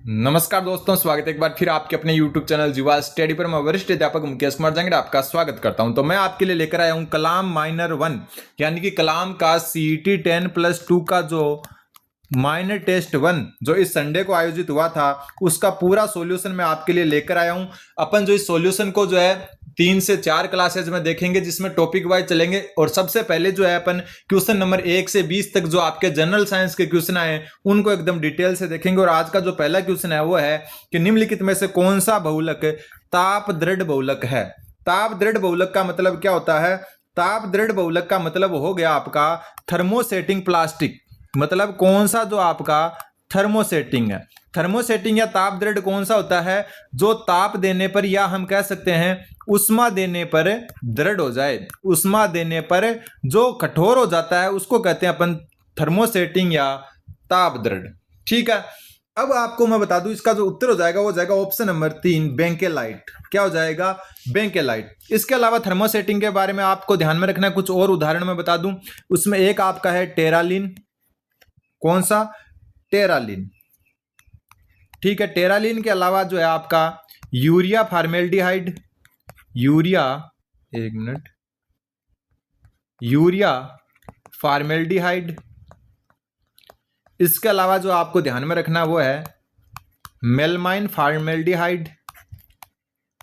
नमस्कार दोस्तों, स्वागत है एक बार फिर आपके अपने YouTube चैनल जीवा स्टडी पर। मैं वरिष्ठ अध्यापक मुकेश कुमार जंगड़ आपका स्वागत करता हूं। तो मैं आपके लिए लेकर आया हूं कलाम माइनर 1 यानी कि कलाम का CET 10+2 का जो माइनर टेस्ट 1 जो इस संडे को आयोजित हुआ था उसका पूरा सॉल्यूशन मैं आपके लिए लेकर आया हूं। अपन जो इस सॉल्यूशन को जो है 3 से 4 क्लासेज में देखेंगे, जिसमें टॉपिक वाइज चलेंगे। और सबसे पहले जो है अपन क्वेश्चन नंबर 1 से 20 तक जो आपके जनरल साइंस के क्वेश्चन आए उनको एकदम डिटेल से देखेंगे। और आज का जो पहला क्वेश्चन है वो है कि निम्नलिखित में से कौन सा बहुलक ताप दृढ़ बहुलक है। ताप दृढ़ बहुलक का मतलब क्या होता है? ताप दृढ़ बहुलक का मतलब हो गया आपका थर्मोसेटिंग प्लास्टिक। मतलब कौन सा जो आपका थर्मोसेटिंग है, थर्मोसेटिंग या ताप दृढ़ कौन सा होता है? जो ताप देने पर या हम कह सकते हैं उष्मा देने पर दृढ़ हो जाए, उष्मा देने पर जो कठोर हो जाता है उसको कहते हैं अपन थर्मोसेटिंग या ताप दृढ़। ठीक है, अब आपको मैं बता दूं इसका जो उत्तर हो जाएगा वो जाएगा ऑप्शन नंबर 3 बेंकेलाइट। क्या हो जाएगा? बेंकेलाइट। इसके अलावा थर्मोसेटिंग के बारे में आपको ध्यान में रखना है, कुछ और उदाहरण मैं बता दूं। उसमें एक आपका है टेरालिन। कौन सा? टेरालिन। ठीक है, टेरालिन के अलावा जो है आपका यूरिया फॉर्मेल्डिहाइड, यूरिया फॉर्मेल्डिहाइड। इसके अलावा जो आपको ध्यान में रखना वो है मेलमाइन फॉर्मेल्डिहाइड,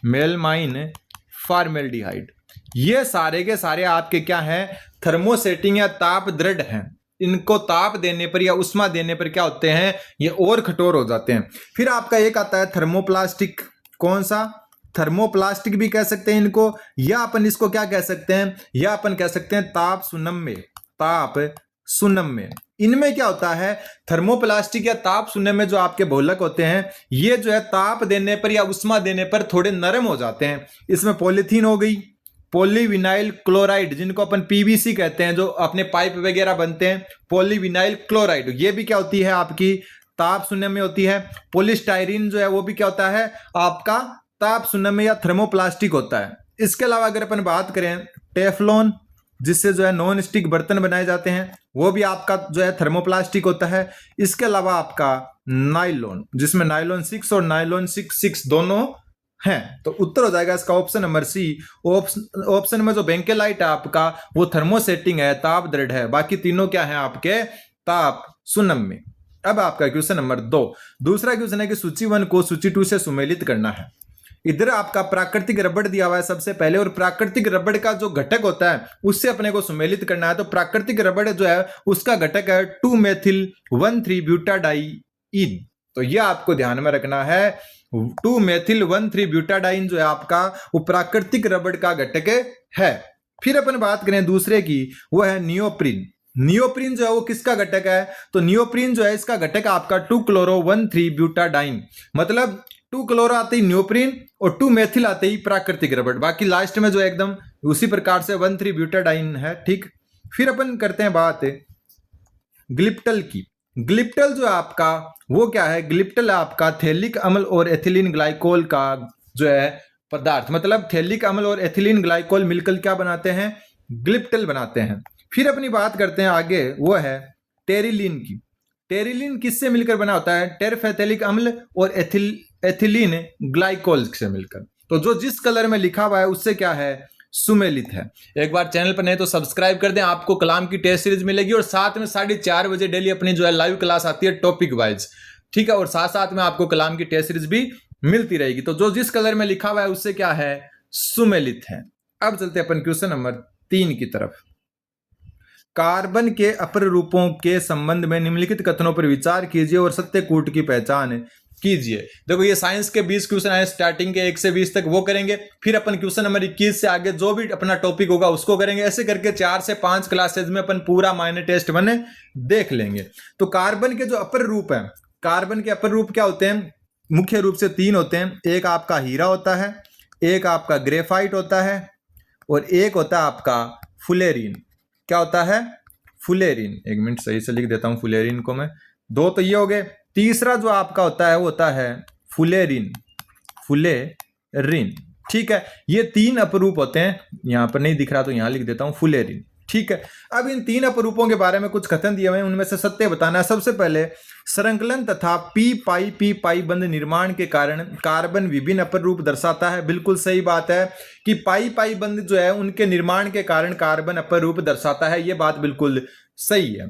मेलमाइन फॉर्मेल्डिहाइड। ये सारे के सारे आपके क्या हैं? थर्मोसेटिंग या ताप दृढ़ हैं। इनको ताप देने पर या उष्मा देने पर क्या होते हैं? ये और कठोर हो जाते हैं। फिर आपका एक आता है थर्मोप्लास्टिक। कौन सा? थर्मोप्लास्टिक भी कह सकते हैं इनको, या अपन इसको क्या कह सकते हैं? या अपन कह सकते हैं ताप सुनम्य, ताप सुनम्य। इनमें क्या होता है? थर्मोप्लास्टिक या ताप सुनम्य जो आपके बहुलक होते हैं ये जो है ताप देने पर या उष्मा देने पर थोड़े नरम हो जाते हैं। इसमें पॉलीथीन हो गई, पॉलीविनाइल क्लोराइड जिनको अपन पीवीसी कहते हैं, जो अपने पाइप वगैरह बनते हैं, पॉलीविनाइल क्लोराइड, ये भी क्या होती है? आपकी ताप सुनम्य होती है। पॉलीस्टाइरीन जो है वो भी क्या होता है? आपका ताप सुनम्य या थर्मोप्लास्टिक होता है। इसके अलावा अगर अपन बात करें टेफलॉन, जिससे जो है नॉन स्टिक बर्तन बनाए जाते हैं, वो भी आपका जो है थर्मोप्लास्टिक होता है। इसके अलावा आपका नाइलॉन, जिसमें नाइलॉन 6 और नाइलॉन 6 दोनों हैं। तो उत्तर हो जाएगा इसका ऑप्शन नंबर सी। ऑप्शन में जो बेंकेलाइट है आपका वो थर्मोसेटिंग है, ताप दृढ़ है। बाकी तीनों क्या है आपके? ताप सुनम्य। अब आपका क्वेश्चन नंबर 2, दूसरा क्वेश्चन है कि सूची 1 को सूची 2 से सुमेलित करना है। इधर आपका प्राकृतिक रबड़ दिया हुआ है सबसे पहले, और प्राकृतिक रबड़ का जो घटक होता है उससे अपने को सुमेलित करना है। तो प्राकृतिक रबड़ जो है उसका घटक है 2-मेथिल-1,3-ब्यूटाडाइईन। तो यह आपको ध्यान में रखना है, 2-मेथिल-1,3-ब्यूटाडाइईन जो है आपका वो प्राकृतिक रबड़ का घटक है। फिर अपन बात करें दूसरे की, वो है नियोप्रीन। नियोप्रीन जो है वो किसका घटक है? तो नियोप्रीन जो है इसका घटक आपका 2-क्लोरो-1,3-ब्यूटाडाइईन। मतलब 2 क्लोरो आते ही नियोप्रीन और 2 मेथिल आते ही प्राकृतिक रबड़। बाकी लास्ट में जो एकदम उसी प्रकार से 1,3-ब्यूटाडाइईन है। ठीक, फिर अपन करते हैं बात ग्लिप्टल की। ग्लिप्टल जो आपका वो क्या है? ग्लिप्टल आपका थैलिक अम्ल और एथिलीन ग्लाइकोल का जो है पदार्थ। मतलब थैलिक अम्ल और एथिलीन ग्लाइकोल मिलकर क्या बनाते हैं? ग्लिप्टल बनाते हैं। फिर अपनी बात करते हैं आगे, वो है टेरिलीन की। टेरिलीन किससे मिलकर बना होता है? टेरफेथैलिक अम्ल और एथिलीन ग्लाइकोल से मिलकर। तो जो जिस कलर में लिखा हुआ है उससे क्या है? सुमेलित है। एक बार चैनल पर नहीं तो सब्सक्राइब कर दें, आपको कलाम की टेस्ट सीरीज मिलेगी। और साथ में 4:30 बजे डेली अपनी जो है लाइव क्लास आती है टॉपिक वाइज। ठीक है, और साथ साथ में आपको कलाम की टेस्ट सीरीज भी मिलती रहेगी। तो जो जिस कलर में लिखा हुआ है उससे क्या है? सुमेलित है। अब चलते हैं अपन क्वेश्चन नंबर 3 की तरफ। कार्बन के अपर रूपों के संबंध में निम्नलिखित कथनों पर विचार कीजिए और सत्य कूट की पहचान कीजिए। देखो ये साइंस के 20 क्वेश्चन आए, स्टार्टिंग के 1 से 20 तक वो करेंगे। फिर अपन क्वेश्चन नंबर 21 से आगे जो भी अपना टॉपिक होगा उसको करेंगे। ऐसे करके 4 से 5 क्लासेज में अपन पूरा माइनर टेस्ट 1 देख लेंगे। तो कार्बन के जो अपर रूप है, कार्बन के अपर रूप क्या होते हैं? मुख्य रूप से 3 होते हैं। एक आपका हीरा होता है, एक आपका ग्रेफाइट होता है, और एक होता है आपका फुलेरिन। क्या होता है? फुलेरिन। एक मिनट सही से लिख देता हूं फुलेरिन को मैं। 2 तो ये हो गए। तीसरा जो आपका होता है वो होता है फुलेरिन, फुलेरिन। ठीक है, ये 3 अपरूप होते हैं। यहां पर नहीं दिख रहा तो यहां लिख देता हूं फुलेरिन। ठीक है। अब इन 3 अपरूपों के बारे में कुछ कथन दिए हुए हैं, उनमें से सत्य बताना है। सबसे पहले, संकलन तथा पी पाई बंध निर्माण के कारण कार्बन विभिन्न अपर रूप दर्शाता है। बिल्कुल सही बात है कि पाई बंध जो है उनके निर्माण के कारण कार्बन अपर रूप दर्शाता है, ये बात बिल्कुल सही है।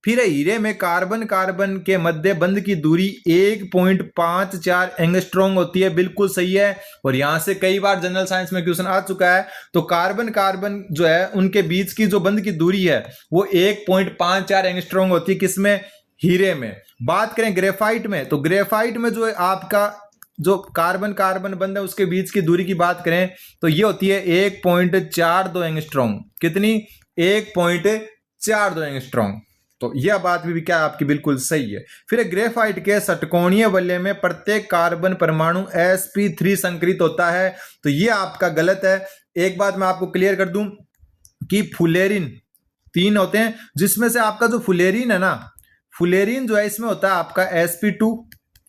फिर हीरे में कार्बन कार्बन के मध्य बंध की दूरी 1.54 एंगस्ट्रॉम होती है, बिल्कुल सही है। और यहां से कई बार जनरल साइंस में क्वेश्चन आ चुका है। तो कार्बन कार्बन जो है उनके बीच की जो बंध की दूरी है वो 1.54 एंगस्ट्रॉम होती है, किसमें? हीरे में। बात करें ग्रेफाइट में, तो ग्रेफाइट में जो है आपका जो कार्बन कार्बन बंध है उसके बीच की दूरी की बात करें तो ये होती है 1.42 एंगस्ट्रॉम। कितनी? 1.42 एंगस्ट्रॉम। तो यह बात भी क्या आपकी बिल्कुल सही है। फिर ग्रेफाइट के षटकोणीय वलय में प्रत्येक कार्बन परमाणु sp3 संकरित होता है, तो यह आपका गलत है। एक बात मैं आपको क्लियर कर दूं कि फुलेरिन 3 होते हैं, जिसमें से आपका जो फुलेरिन है ना, फुलेरिन जो है इसमें होता है आपका sp2,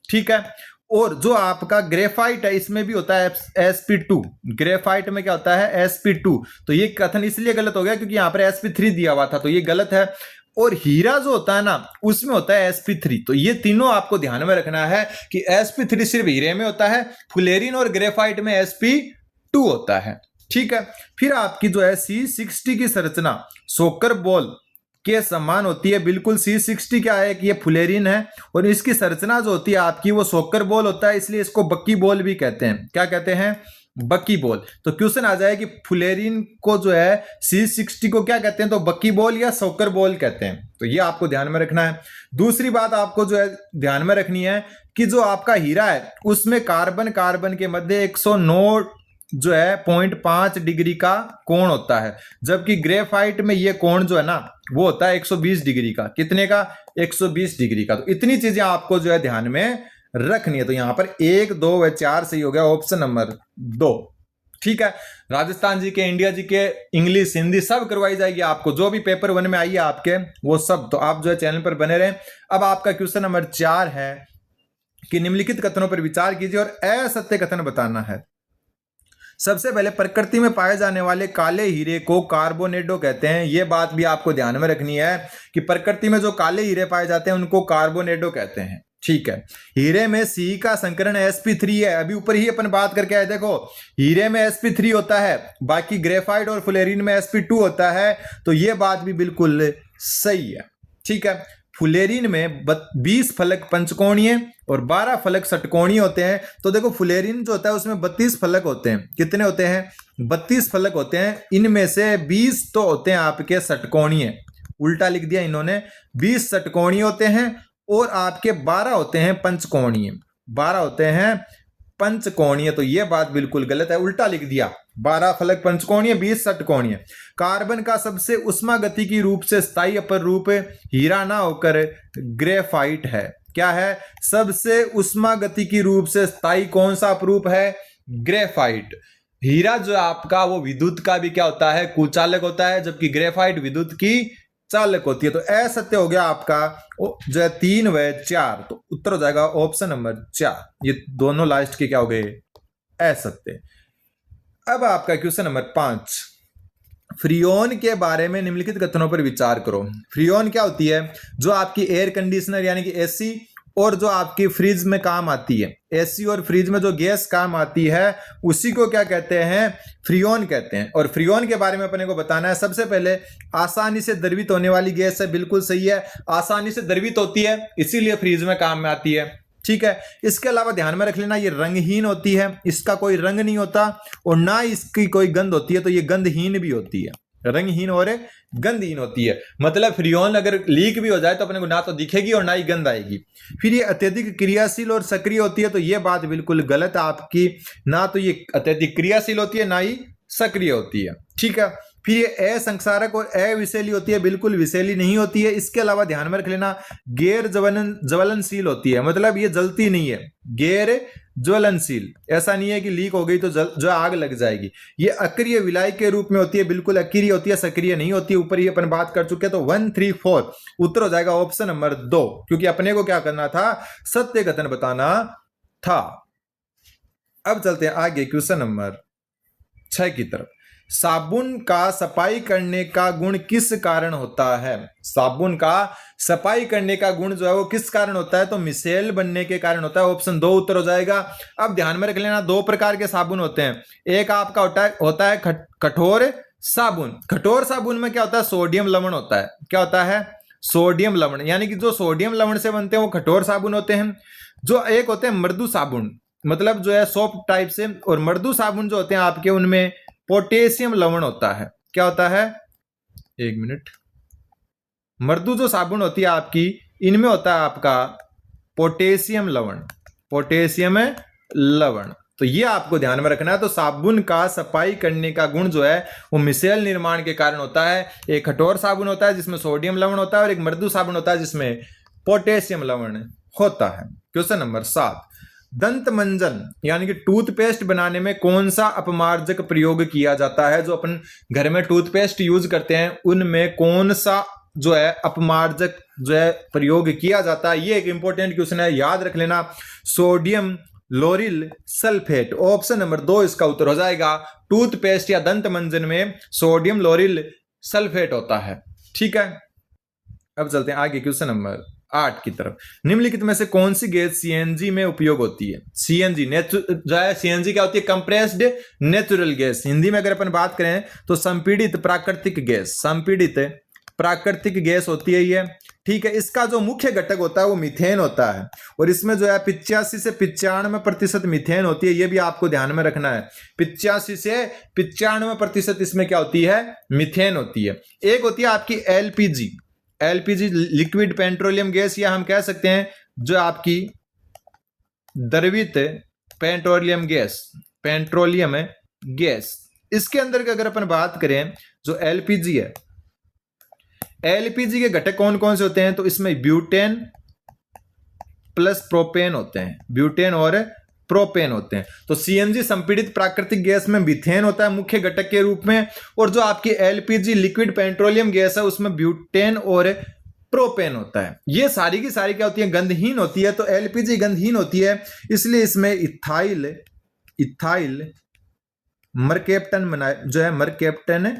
ठीक है। और जो आपका ग्रेफाइट है इसमें भी होता है sp2। ग्रेफाइट में क्या होता है? sp2। तो ये कथन इसलिए गलत हो गया क्योंकि यहां पर sp3 दिया हुआ था, तो ये गलत है। और हीरा जो होता है ना उसमें होता है sp3। तो ये तीनों आपको ध्यान में रखना है कि sp3 सिर्फ हीरे में होता है, फुलेरिन और ग्रेफाइट में sp2 होता है, ठीक है। फिर आपकी जो है C60 की संरचना सोकर बॉल के समान होती है। बिल्कुल C60 क्या है कि ये फुलेरिन है और इसकी संरचना जो होती है आपकी वो सोकर बॉल होता है, इसलिए इसको बक्की बॉल भी कहते हैं। क्या कहते हैं? बक्की बॉल। तो क्वेश्चन आ जाए कि फुलेरिन को जो है C60 को क्या कहते हैं? तो बक्की बॉल या सोकर बॉल कहते हैं। तो ये आपको ध्यान में रखना है। दूसरी बात आपको जो है ध्यान में रखनी है कि जो आपका हीरा है उसमें कार्बन कार्बन के मध्य 109 जो है 0.5 डिग्री का कोण होता है, जबकि ग्रेफाइट में ये कोण जो है ना वो होता है 120 डिग्री का। कितने का? 120 डिग्री का। तो इतनी चीजें आपको जो है ध्यान में रखनी है। तो यहां पर 1, 2 व 4 सही हो गया, ऑप्शन नंबर 2, ठीक है। राजस्थान जी के, इंडिया जी के, इंग्लिश, हिंदी सब करवाई जाएगी आपको, जो भी पेपर 1 में आई है आपके वो सब। तो आप जो है चैनल पर बने रहें। अब आपका क्वेश्चन नंबर 4 है कि निम्नलिखित कथनों पर विचार कीजिए और असत्य कथन बताना है। सबसे पहले, प्रकृति में पाए जाने वाले काले हीरे को कार्बोनेडो कहते हैं। यह बात भी आपको ध्यान में रखनी है कि प्रकृति में जो काले हीरे पाए जाते हैं उनको कार्बोनेडो कहते हैं, ठीक है। हीरे में सी का संकरण sp3 है। अभी ऊपर ही अपन बात करके आए, देखो हीरे में sp3 होता है, बाकी ग्रेफाइट और फुलेरिन में sp2 होता है। तो यह बात भी बिल्कुल सही है, ठीक है। फुलेरिन में 20 फलक पंचकोणीय और 12 फलक षटकोणीय होते हैं। तो देखो फुलेरिन जो होता है उसमें 32 फलक होते हैं। कितने होते हैं? 32 फलक होते हैं। इनमें से 20 तो होते हैं आपके षटकोणीय, उल्टा लिख दिया इन्होंने, 20 षटकोणीय होते हैं और आपके 12 होते हैं पंचकोणीय। 12 होते हैं पंचकोणीय। तो यह बात बिल्कुल गलत है, उल्टा लिख दिया। 12 फलक पंचकोणीय, 20 षटकोणीय। कार्बन का सबसे उष्मागतिकी रूप से स्थायी अपर रूप हीरा ना होकर ग्रेफाइट है। क्या है? सबसे उष्मागतिकी रूप से स्थायी कौन सा अपरूप है? ग्रेफाइट। हीरा जो आपका वो विद्युत का भी क्या होता है? कुचालक होता है, जबकि ग्रेफाइट विद्युत की चालक होती है। तो असत्य हो गया आपका जो है 3 व 4। तो उत्तर हो जाएगा ऑप्शन नंबर 4। ये दोनों लास्ट के क्या हो गए? असत्य। अब आपका क्वेश्चन नंबर 5, फ्रियोन के बारे में निम्नलिखित कथनों पर विचार करो। फ्रियोन क्या होती है? जो आपकी एयर कंडीशनर यानी कि एसी और जो आपकी फ्रिज में काम आती है, एसी और फ्रिज में जो गैस काम आती है उसी को क्या कहते हैं? फ्रियोन कहते हैं। और फ्रियोन के बारे में अपने को बताना है। सबसे पहले, आसानी से द्रवित होने वाली गैस है। बिल्कुल सही है, आसानी से द्रवित होती है इसीलिए फ्रिज में काम में आती है, ठीक है। इसके अलावा ध्यान में रख लेना ये रंगहीन होती है, इसका कोई रंग नहीं होता और ना इसकी कोई गंध होती है, तो ये गंधहीन भी होती है। रंगहीन और गंधहीन होती है। मतलब फ्रियोन अगर लीक भी हो जाए तो अपने को ना तो दिखेगी और ना ही गंध आएगी। फिर ये अत्यधिक क्रियाशील और सक्रिय होती है। तो ये बात बिल्कुल गलत है आपकी, ना तो ये अत्यधिक क्रियाशील होती है ना ही सक्रिय होती है, ठीक है। फिर ये असंक्षारक और अविषैली होती है। बिल्कुल विषैली नहीं होती है। इसके अलावा ध्यान में रख लेना गैर ज्वलनशील होती है। मतलब ये जलती नहीं है, गैर ज्वलनशील। ऐसा नहीं है कि लीक हो गई तो जो आग लग जाएगी। ये अक्रिय विलायक के रूप में होती है। बिल्कुल अक्रिय होती है, सक्रिय नहीं होती है। ऊपर ही अपन बात कर चुके हैं। तो 1, 3, 4 उत्तर हो जाएगा ऑप्शन नंबर 2, क्योंकि अपने को क्या करना था? सत्य कथन बताना था। अब चलते हैं आगे क्वेश्चन नंबर 6 की तरफ। साबुन का सफाई करने का गुण किस कारण होता है? साबुन का सफाई करने का गुण जो है वो किस कारण होता है? तो मिसेल बनने के कारण होता है। ऑप्शन 2 उत्तर हो जाएगा। अब ध्यान में रख लेना, 2 प्रकार के साबुन होते हैं। एक आपका होता है कठोर साबुन। कठोर साबुन में क्या होता है? सोडियम लवण होता है। क्या होता है? सोडियम लवण, यानी कि जो सोडियम लवण से बनते हैं वो कठोर साबुन होते हैं। जो एक होते हैं मृदु साबुन, मतलब जो है सॉफ्ट टाइप से, और मृदु साबुन जो होते हैं आपके उनमें पोटेशियम लवण होता है। क्या होता है? एक मिनट। मृदु जो साबुन होती है आपकी, इनमें होता है आपका पोटेशियम लवण। पोटेशियम लवण, तो ये आपको ध्यान में रखना है। तो साबुन का सफाई करने का गुण जो है वो मिसेल निर्माण के कारण होता है। एक कठोर साबुन होता है जिसमें सोडियम लवण होता है, और एक मृदु साबुन होता है जिसमें पोटेशियम लवण होता है। क्वेश्चन नंबर 7, दंत मंजन यानी कि टूथपेस्ट बनाने में कौन सा अपमार्जक प्रयोग किया जाता है? जो अपन घर में टूथपेस्ट यूज करते हैं उनमें कौन सा जो है अपमार्जक जो है प्रयोग किया जाता है? ये एक इंपॉर्टेंट क्वेश्चन है, याद रख लेना। सोडियम लोरिल सल्फेट, ऑप्शन नंबर 2 इसका उत्तर हो जाएगा। टूथपेस्ट या दंत मंजन में सोडियम लोरिल सल्फेट होता है। ठीक है, अब चलते हैं आगे क्वेश्चन नंबर 8 की तरफ। निम्नलिखित में से कौन सी गैस सीएनजी में उपयोग होती है? सीएनजी जो है, सीएनजी क्या होती है? Compressed natural gas. हिंदी में अगर अपन बात करें तो संपीड़ित प्राकृतिक गैस। संपीड़ित प्राकृतिक गैस होती है ये। ठीक है, इसका जो मुख्य घटक होता है वो मीथेन होता है, और इसमें जो है 85 से 95% मीथेन होती है। ये भी आपको ध्यान में रखना है। 85 से 95% इसमें क्या होती है? मीथेन होती है। एक होती है आपकी LPG. LPG liquid petroleum gas, या हम कह सकते हैं जो आपकी द्रवित पेट्रोलियम गैस। पेट्रोलियम गैस, इसके अंदर की अगर अपन बात करें, जो एलपीजी है, एलपीजी के घटक कौन कौन से होते हैं? तो इसमें ब्यूटेन प्लस प्रोपेन होते हैं। ब्यूटेन और प्रोपेन होते हैं। तो सीएनजी संपीड़ित प्राकृतिक गैस में मीथेन होता है मुख्य घटक के रूप में, और जो आपकी एलपीजी लिक्विड पेट्रोलियम गैस है उसमें ब्यूटेन और प्रोपेन होता है। ये सारी की सारी क्या होती है? गंधहीन होती है। तो एलपीजी गंधहीन होती है, इसलिए इसमें इथाइल मरकेप्टन जो है मरकेप्टन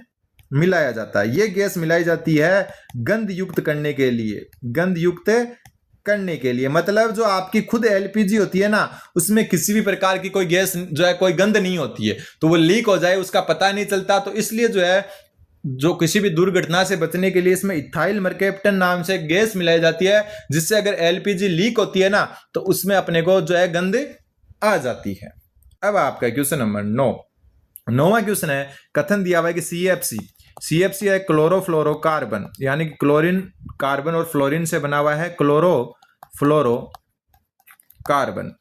मिलाया जाता है। ये गैस मिलाई जाती है गंध युक्त करने के लिए। गंध युक्त करने के लिए मतलब जो आपकी खुद एलपीजी होती है ना, उसमें किसी भी प्रकार की कोई गैस जो है कोई गंध नहीं होती है, तो वो लीक हो जाए उसका पता नहीं चलता। तो इसलिए जो है जो किसी भी दुर्घटना से बचने के लिए इसमें इथाइल मरकेप्टन नाम से गैस मिलाई जाती है, जिससे अगर एलपीजी लीक होती है ना तो उसमें अपने को जो है गंध आ जाती है। अब आपका क्वेश्चन नंबर 9, 9वां क्वेश्चन है। कथन दिया हुआ है कि सीएफसी है क्लोरोफ्लोरोकार्बन, यानी कि क्लोरीन कार्बन और फ्लोरीन से बना हुआ है क्लोरोफ्लोरोकार्बन।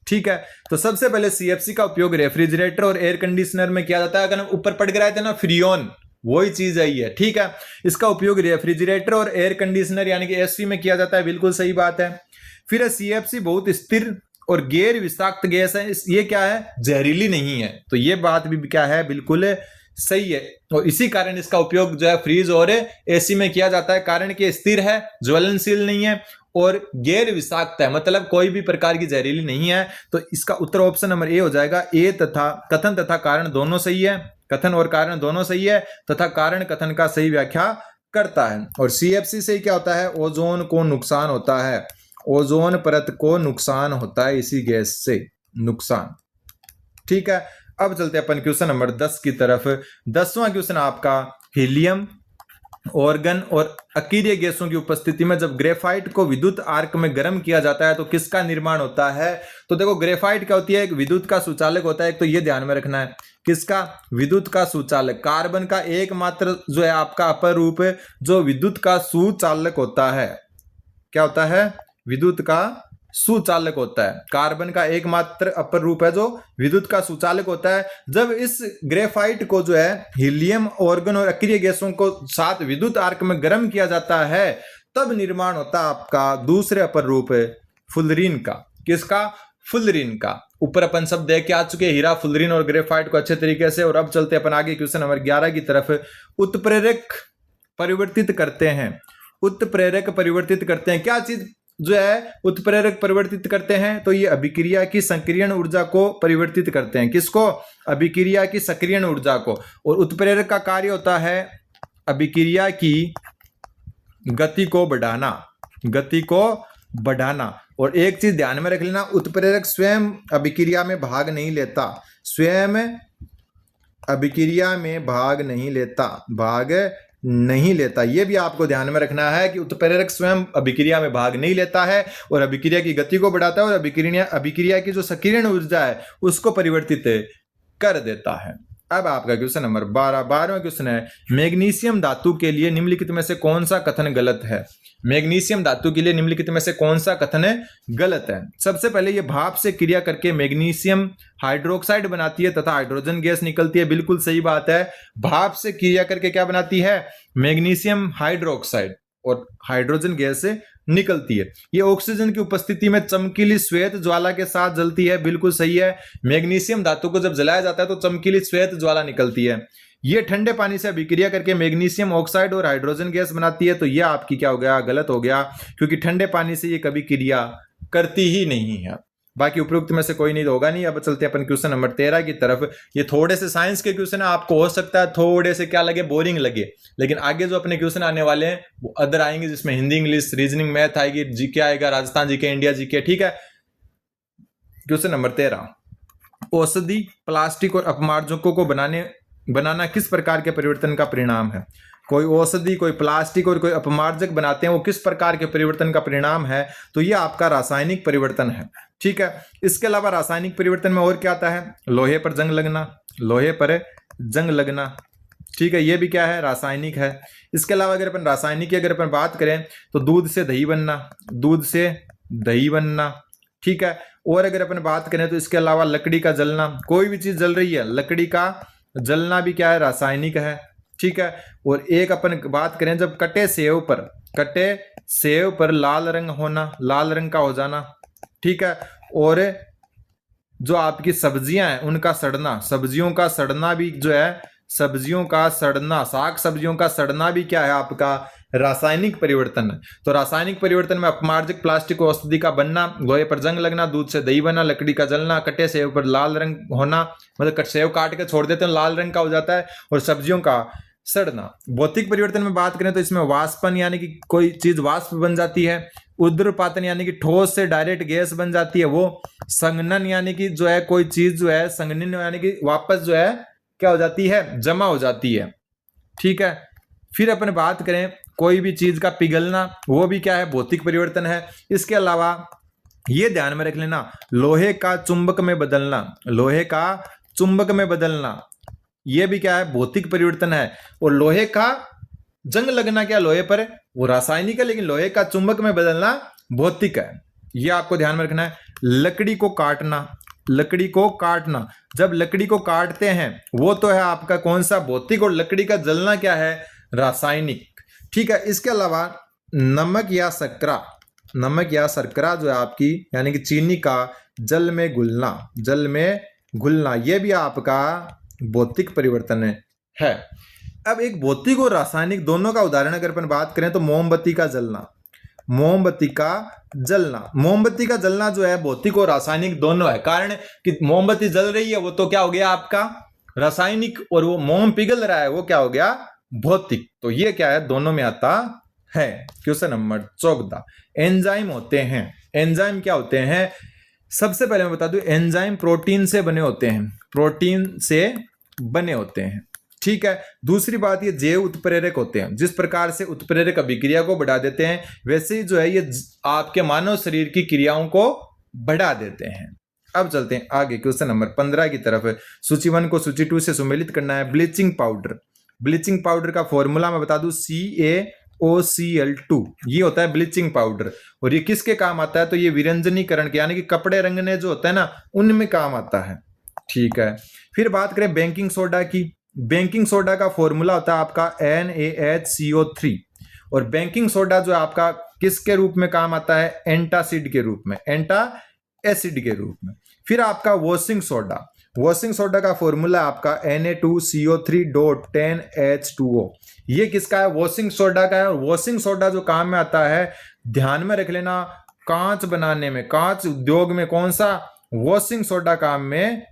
ठीक है, तो सबसे पहले सीएफसी का उपयोग रेफ्रिजरेटर और एयर कंडीशनर में किया जाता है। अगर हम ऊपर पढ़ के रहे थे ना फ्रियोन, वही चीज है ये। ठीक है, इसका उपयोग रेफ्रिजरेटर और एयर कंडीशनर यानी कि एसी में किया जाता है। बिल्कुल सही बात है। फिर सीएफसी बहुत स्थिर और गैर विषाक्त गैस है। ये क्या है? जहरीली नहीं है। तो ये बात भी क्या है? बिल्कुल सही है। और इसी कारण इसका उपयोग जो है फ्रीज और एसी में किया जाता है, कारण कि स्थिर है, ज्वलनशील नहीं है और गैर विषाक्त है, मतलब कोई भी प्रकार की जहरीली नहीं है। तो इसका उत्तर ऑप्शन नंबर ए हो जाएगा। ए तथा कथन तथा कारण दोनों सही है। कथन और कारण दोनों सही है, तथा कारण कथन का सही व्याख्या करता है। और सीएफसी से क्या होता है? ओजोन को नुकसान होता है। ओजोन परत को नुकसान होता है इसी गैस से, नुकसान। ठीक है, अब चलते हैं अपन क्वेश्चन नंबर 10 की तरफ। 10वां क्वेश्चन आपका, हीलियम, ऑर्गन और अकीरिय गैसों की उपस्थिति में जब ग्रेफाइट को विद्युत आर्क में गर्म किया जाता है तो किसका निर्माण होता है? तो देखो ग्रेफाइट क्या होती है? एक विद्युत का सुचालक होता है। एक तो ये ध्यान में रखना है, किसका? विद्युत का सुचालक। कार्बन का एकमात्र जो है आपका अपर रूप जो विद्युत का सुचालक होता है। क्या होता है? विद्युत का सुचालक होता है। कार्बन का एकमात्र अपर रूप है जो विद्युत का सुचालक होता है। जब इस ग्रेफाइट को जो है हीलियम, ऑर्गन और अक्रिय गैसों को साथ विद्युत आर्क में गर्म किया जाता है, तब निर्माण होता है आपका दूसरे अपर रूप फुलरीन का। किसका? फुलरीन का। ऊपर अपन सब देख के आ चुके हैं हीरा, फुलरीन और ग्रेफाइट को अच्छे तरीके से। और अब चलते अपन आगे क्वेश्चन नंबर 11 की तरफ। उत्प्रेरक परिवर्तित करते हैं। उत्प्रेरक परिवर्तित करते हैं क्या चीज? जो है उत्प्रेरक परिवर्तित करते हैं, तो ये अभिक्रिया की सक्रियण ऊर्जा को परिवर्तित करते हैं। किसको? अभिक्रिया की सक्रियण ऊर्जा को। और उत्प्रेरक का कार्य होता है अभिक्रिया की गति को बढ़ाना, गति को बढ़ाना। और एक चीज ध्यान में रख लेना, उत्प्रेरक स्वयं अभिक्रिया में भाग नहीं लेता, स्वयं अभिक्रिया में भाग नहीं लेता। यह भी आपको ध्यान में रखना है कि उत्प्रेरक स्वयं अभिक्रिया में भाग नहीं लेता है और अभिक्रिया की गति को बढ़ाता है और अभिक्रिया की जो सक्रियण ऊर्जा है उसको परिवर्तित कर देता है। अब आपका क्वेश्चन नंबर 12वां क्वेश्चन है, मैग्नीशियम धातु के लिए निम्नलिखित में से कौन सा कथन गलत है? मैग्नीशियम धातु के लिए निम्नलिखित में से कौन सा कथन गलत है? सबसे पहले ये भाप से क्रिया करके मैग्नीशियम हाइड्रोक्साइड बनाती है तथा हाइड्रोजन गैस निकलती है। बिल्कुल सही बात है, भाप से क्रिया करके क्या बनाती है? मैग्नीशियम हाइड्रोक्साइड और हाइड्रोजन गैस निकलती है। ये ऑक्सीजन की उपस्थिति में चमकीली श्वेत ज्वाला के साथ जलती है। बिल्कुल सही है, मैग्नीशियम धातु को जब जलाया जाता है तो चमकीली श्वेत ज्वाला निकलती है। ये ठंडे पानी से अभिक्रिया करके मैग्नीशियम ऑक्साइड और हाइड्रोजन गैस बनाती है। तो यह आपकी क्या हो गया? गलत हो गया, क्योंकि ठंडे पानी से ये कभी क्रिया करती ही नहीं है। बाकी उपरोक्त में से कोई नहीं होगा नहीं। अब चलते हैं अपन क्वेश्चन नंबर 13 की तरफ। ये थोड़े से साइंस के क्वेश्चन है, आपको हो सकता है थोड़े से क्या लगे, बोरिंग लगे, लेकिन आगे जो अपने क्वेश्चन आने वाले हैं वो अदर आएंगे, जिसमें हिंदी, इंग्लिश, रीजनिंग, मैथ आएगी, जीके आएगा, राजस्थान जीके, इंडिया जीके। ठीक है, क्वेश्चन नंबर 13, औषधि, प्लास्टिक और अपमार्जकों को बनाना किस प्रकार के परिवर्तन का परिणाम है? कोई औषधि, कोई प्लास्टिक और कोई अपमार्जक बनाते हैं, वो किस प्रकार के परिवर्तन का परिणाम है? तो ये आपका रासायनिक परिवर्तन है। ठीक है, इसके अलावा रासायनिक परिवर्तन में और क्या आता है? लोहे पर जंग लगना, लोहे पर जंग लगना। ठीक है, ये भी क्या है? रासायनिक है। इसके अलावा अगर अपन रासायनिक की अगर अपन बात करें तो दूध से दही बनना, दूध से दही बनना। ठीक है, और अगर अपन बात करें तो इसके अलावा लकड़ी का जलना, कोई भी चीज जल रही है, लकड़ी का जलना भी क्या है? रासायनिक है। ठीक है, और एक अपन बात करें जब कटे सेव पर लाल रंग होना, लाल रंग का हो जाना। ठीक है, और जो आपकी सब्जियां हैं उनका सड़ना, सब्जियों का सड़ना भी जो है, सब्जियों का सड़ना, साग सब्जियों का सड़ना भी क्या है? आपका रासायनिक परिवर्तन है। तो रासायनिक परिवर्तन में अपमार्जक, प्लास्टिक और औषधि का बनना, लोहे पर जंग लगना, दूध से दही बनना, लकड़ी का जलना, कटे सेव पर लाल रंग होना, मतलब सेव काट के छोड़ देते हैं लाल रंग का हो जाता है, और सब्जियों का सड़ना। भौतिक परिवर्तन में बात करें तो इसमें वाष्पन यानी कि कोई चीज वाष्प बन जाती है, उद्रपातन यानी कि ठोस से डायरेक्ट गैस बन जाती है वो, संघनन यानी कि जो है कोई चीज जो है संघनन यानी कि वापस जो है क्या हो जाती है? जमा हो जाती है। ठीक है, फिर अपन बात करें कोई भी चीज का पिघलना, वो भी क्या है? भौतिक परिवर्तन है। इसके अलावा ये ध्यान में रख लेना, लोहे का चुंबक में बदलना, लोहे का चुंबक में बदलना, ये भी क्या है? भौतिक परिवर्तन है। और लोहे का जंग लगना क्या? लोहे पर वो रासायनिक है, लेकिन लोहे का चुंबक में बदलना भौतिक है। ये आपको ध्यान में रखना है। लकड़ी को काटना, लकड़ी को काटना, जब लकड़ी को काटते हैं वो तो है आपका कौन सा? भौतिक, और लकड़ी का जलना क्या है? रासायनिक। ठीक है, इसके अलावा नमक या शर्करा, नमक या शर्करा जो है आपकी यानी कि चीनी का जल में घुलना, जल में घुलना, ये भी आपका भौतिक परिवर्तन है। अब एक भौतिक और रासायनिक दोनों का उदाहरण अगर अपन बात करें तो मोमबत्ती का जलना, मोमबत्ती का जलना, मोमबत्ती का जलना जो है भौतिक और रासायनिक दोनों है। कारण कि मोमबत्ती जल रही है वो तो क्या हो गया? आपका रासायनिक, और वो मोम पिघल रहा है वो क्या हो गया? भौतिक। तो ये क्या है? दोनों में आता है। क्वेश्चन नंबर 14, एंजाइम होते हैं, एंजाइम क्या होते हैं? सबसे पहले मैं बता दूं, एंजाइम प्रोटीन से बने होते हैं, प्रोटीन से बने होते हैं। ठीक है, दूसरी बात ये जैव उत्प्रेरक होते हैं। जिस प्रकार से उत्प्रेरक अभिक्रिया को बढ़ा देते हैं वैसे ही जो है ये आपके मानव शरीर की क्रियाओं को बढ़ा देते हैं। अब चलते हैं आगे क्वेश्चन नंबर 15 की तरफ। सूची 1 को सूची 2 से सुमेलित करना है। ब्लीचिंग पाउडर, ब्लीचिंग पाउडर का फॉर्मूला मैं बता दूं CaOCl2, ये होता है ब्लीचिंग पाउडर। और ये किसके काम आता है? तो ये विरंजनीकरण के यानी कि कपड़े रंगने जो होता है ना उनमें काम आता है। ठीक है, फिर बात करें बेकिंग सोडा की। बेकिंग सोडा का फॉर्मूला होता है आपका NaHCO3, और बेकिंग सोडा जो है आपका किसके रूप में काम आता है? एंटासिड के रूप में, एंटा एसिड के रूप में। फिर आपका वॉशिंग सोडा, वॉशिंग सोडा का फॉर्मूला आपका Na2CO3.10H2O, ये किसका है? वॉशिंग सोडा का है। और वॉशिंग सोडा जो काम में आता है ध्यान में रख लेना, कांच बनाने में, कांच उद्योग में कौन सा? वॉशिंग सोडा काम में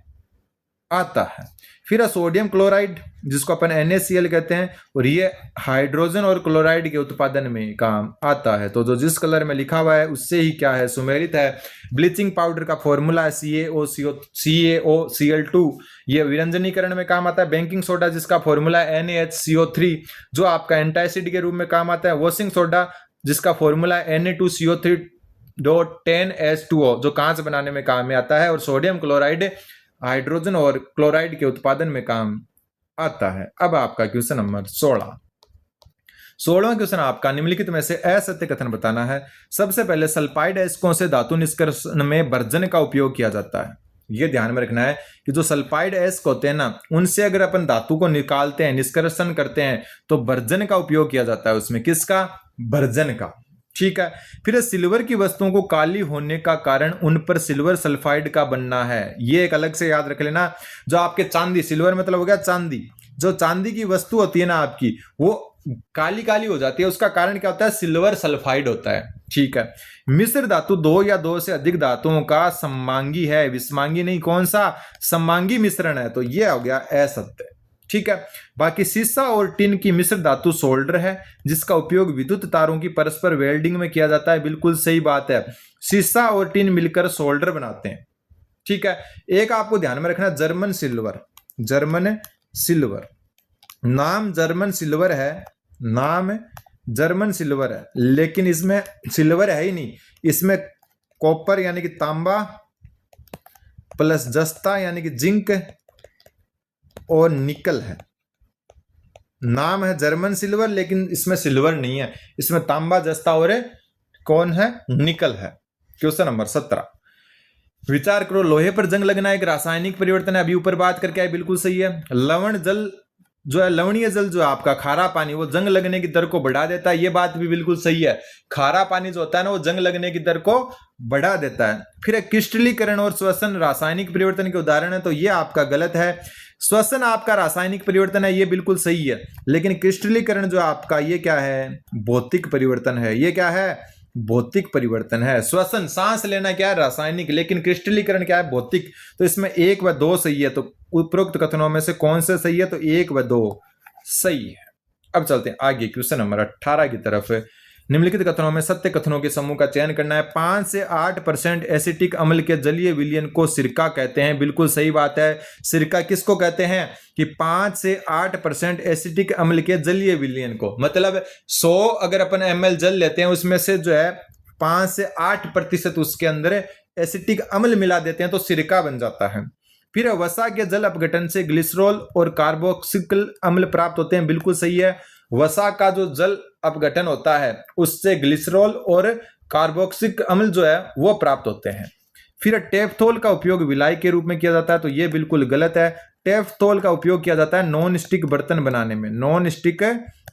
आता है। फिर सोडियम क्लोराइड जिसको अपन NaCl कहते हैं, और ये हाइड्रोजन और क्लोराइड के उत्पादन में काम आता है। तो जो जिस कलर में लिखा हुआ है उससे ही क्या है? सुमेलित है। ब्लीचिंग पाउडर का फॉर्मूला है CaOCl2, ये विरंजनीकरण में काम आता है। बेकिंग सोडा जिसका फॉर्मूला है NaHCO3 जो आपका एंटासिड के रूप में काम आता है। वॉशिंग सोडा जिसका फॉर्मूला है Na2CO3.10H2O जो कांच बनाने में काम में आता है। और सोडियम क्लोराइड हाइड्रोजन और क्लोराइड के उत्पादन में काम आता है। अब आपका क्वेश्चन नंबर 16वां क्वेश्चन आपका, निम्नलिखित में से असत्य कथन बताना है। सबसे पहले सल्फाइड अयस्कों से धातु निष्कर्षण में बर्जन का उपयोग किया जाता है। ये ध्यान में रखना है कि जो सल्फाइड अयस्क होते हैं ना, उनसे अगर अपन धातु को निकालते हैं, निष्कर्षण करते हैं, तो बर्जन का उपयोग किया जाता है उसमें। किसका? बर्जन का। ठीक है। फिर सिल्वर की वस्तुओं को काली होने का कारण उन पर सिल्वर सल्फाइड का बनना है। ये एक अलग से याद रख लेना। जो आपके चांदी, सिल्वर मतलब हो गया चांदी, जो चांदी की वस्तु होती है ना आपकी, वो काली काली हो जाती है, उसका कारण क्या होता है? सिल्वर सल्फाइड होता है। ठीक है। मिश्र धातु दो या दो से अधिक धातुओं का सममांगी है, विषमांगी नहीं। कौन सा? सममांगी मिश्रण है। तो ये हो गया असत्य। ठीक है। बाकी सीसा और टिन की मिश्र धातु सोल्डर है जिसका उपयोग विद्युत तारों की परस्पर वेल्डिंग में किया जाता है। बिल्कुल सही बात है, सीसा और टिन मिलकर सोल्डर बनाते हैं। ठीक है। एक आपको ध्यान में रखना, जर्मन सिल्वर, जर्मन सिल्वर, नाम जर्मन सिल्वर है, नाम जर्मन सिल्वर है, लेकिन इसमें सिल्वर है ही नहीं, इसमें कॉपर यानी कि तांबा प्लस जस्ता यानी कि जिंक और निकल है। नाम है जर्मन सिल्वर लेकिन इसमें सिल्वर नहीं है, इसमें तांबा जस्ता और कौन है? निकल है। क्वेश्चन नंबर 17, विचार करो, लोहे पर जंग लगना एक रासायनिक परिवर्तन है। अभी ऊपर बात करके आए, बिल्कुल सही है। लवण जल जो है, लवणीय जल जो है आपका, खारा पानी, वो जंग लगने की दर को बढ़ा देता है। ये बात भी बिल्कुल सही है। खारा पानी जो होता है ना, वो जंग लगने की दर को बढ़ा देता है। फिर क्रिस्टलीकरण और श्वसन रासायनिक परिवर्तन के उदाहरण है, तो ये आपका गलत है। श्वसन आपका रासायनिक परिवर्तन है, ये बिल्कुल सही है, लेकिन क्रिस्टलीकरण जो आपका, ये क्या है? भौतिक परिवर्तन है। ये क्या है? भौतिक परिवर्तन है। श्वसन, सांस लेना क्या है? रासायनिक, लेकिन क्रिस्टलीकरण क्या है? भौतिक। तो इसमें 1 व 2 सही है। तो उपरोक्त कथनों में से कौन से सही है? तो 1 व 2 सही है। अब चलते हैं आगे क्वेश्चन नंबर 18 की तरफ। निम्नलिखित कथनों में सत्य कथनों के समूह का चयन करना है। 5 से 8% एसिटिक अम्ल के जलीय विलयन को सिरका कहते हैं। बिल्कुल सही बात है। सिरका किसको कहते हैं? कि 5 से 8% एसिटिक अम्ल के जलीय विलयन को, मतलब 100 अगर अपन ml जल लेते हैं, उसमें से जो है 5 से 8% उसके अंदर एसिटिक अम्ल मिला देते हैं तो सिरका बन जाता है। फिर वसा के जल अपघटन से ग्लिसरॉल और कार्बोक्सिल अम्ल प्राप्त होते हैं। बिल्कुल सही है। वसा का जो जल अपघटन होता है उससे ग्लिसरॉल और कार्बोक्सिलिक अम्ल जो है वो प्राप्त होते हैं। फिर टेफ्थोल का उपयोग विलाई के रूप में किया जाता है, तो ये बिल्कुल गलत है। टेफ्थोल का उपयोग किया जाता है नॉन स्टिक बर्तन बनाने में। नॉन स्टिक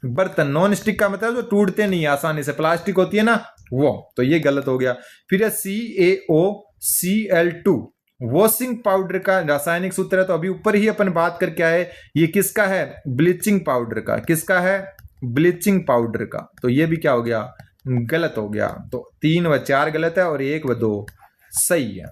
बर्तन, नॉन स्टिक का मतलब जो टूटते नहीं आसानी से, प्लास्टिक होती है ना वो, तो ये गलत हो गया। फिर CaOCl2 वॉशिंग पाउडर का रासायनिक सूत्र है, तो अभी ऊपर ही अपन बात करके आए, ये किसका है? ब्लीचिंग पाउडर का। किसका है? ब्लीचिंग पाउडर का। तो ये भी क्या हो गया? गलत हो गया। तो 3 व 4 गलत है और 1 व 2 सही है।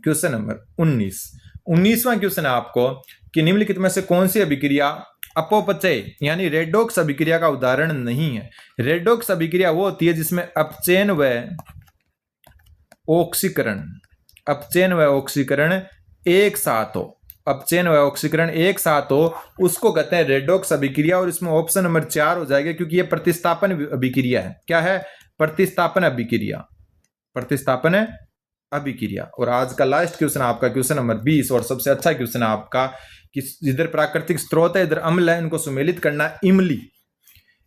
क्वेश्चन नंबर 19वां क्वेश्चन है आपको कि निम्नलिखित में से कौन सी अभिक्रिया अपचय यानी रेडॉक्स अभिक्रिया का उदाहरण नहीं है। रेडॉक्स अभिक्रिया वो होती है जिसमें अपचयन व ऑक्सीकरण, अपचयन व ऑक्सीकरण एक साथ हो, अपचयन व ऑक्सीकरण एक साथ हो, उसको कहते हैं रेडॉक्स अभिक्रिया। और इसमें ऑप्शन नंबर 4 हो जाएगा क्योंकि ये प्रतिस्थापन अभिक्रिया है। क्या है? प्रतिस्थापन अभिक्रिया, प्रतिस्थापन अभिक्रिया। और आज का लास्ट क्वेश्चन आपका क्वेश्चन नंबर 20 और सबसे अच्छा क्वेश्चन है आपका कि इधर प्राकृतिक स्रोत है, इधर अम्ल है, इनको सुमेलित करना है। इमली,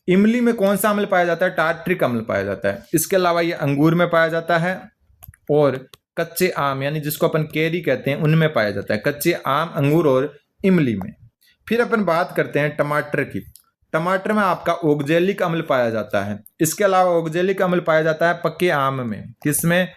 इमली में कौन सा अम्ल पाया जाता है? टार्ट्रिक अम्ल पाया जाता है। इसके अलावा ये अंगूर में पाया जाता है और कच्चे आम यानी जिसको अपन केरी कहते हैं उनमें पाया जाता है। कच्चे आम, अंगूर और इमली में। फिर अपन बात करते हैं टमाटर की। टमाटर में आपका ऑक्जेलिक अम्ल पाया जाता है। इसके अलावा ऑक्जेलिक अम्ल पाया जाता है पक्के आम में। किसमें?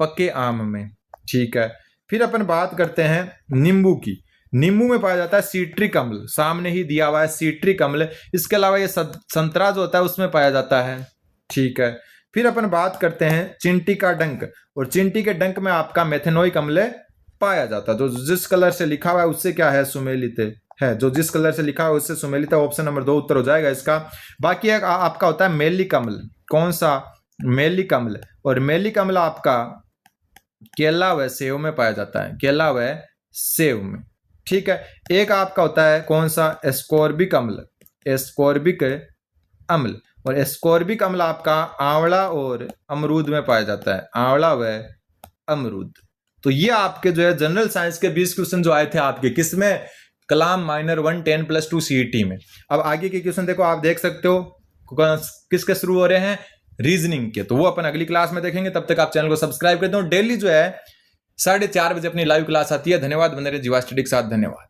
पक्के आम में। ठीक है। फिर अपन बात करते हैं नींबू की। नींबू में पाया जाता है सीट्रिक अम्ल, सामने ही दिया हुआ है सीट्रिक अम्ल। इसके अलावा ये संतरा जो होता है उसमें पाया जाता है। ठीक है। फिर अपन बात करते हैं चिंटी का डंक, और चिंटी के डंक में आपका मेथेनोइक अम्ल पाया जाता है। जो जिस कलर से लिखा हुआ है उससे क्या है, सुमेलित है। जो जिस कलर से लिखा हुआ है उससे सुमेलित है। ऑप्शन नंबर 2 उत्तर हो जाएगा इसका। बाकी एक आपका होता है मेलिक अम्ल। कौन सा, मेलिक अम्ल। और मेलिक अम्ल आपका केला व सेव में पाया जाता है, केला व सेव में। ठीक है। एक आपका होता है कौन सा, एस्कॉर्बिक अम्ल, एस्कॉर्बिक अम्ल। और एस्कॉर्बिक अम्ल आपका आंवला और अमरूद में पाया जाता है, आंवला व अमरूद। तो ये आपके जो है जनरल साइंस के 20 क्वेश्चन जो आए थे आपके किसमें, कलाम माइनर 1 10+2 सीईटी में। अब आगे के क्वेश्चन देखो, आप देख सकते हो किसके शुरू हो रहे हैं, रीजनिंग के। तो वो अपन अगली क्लास में देखेंगे। तब तक आप चैनल को सब्सक्राइब कर दो। डेली जो है 4:30 बजे अपनी लाइव क्लास आती है। धन्यवाद। बने रहिए जीवा स्टडी के साथ। धन्यवाद।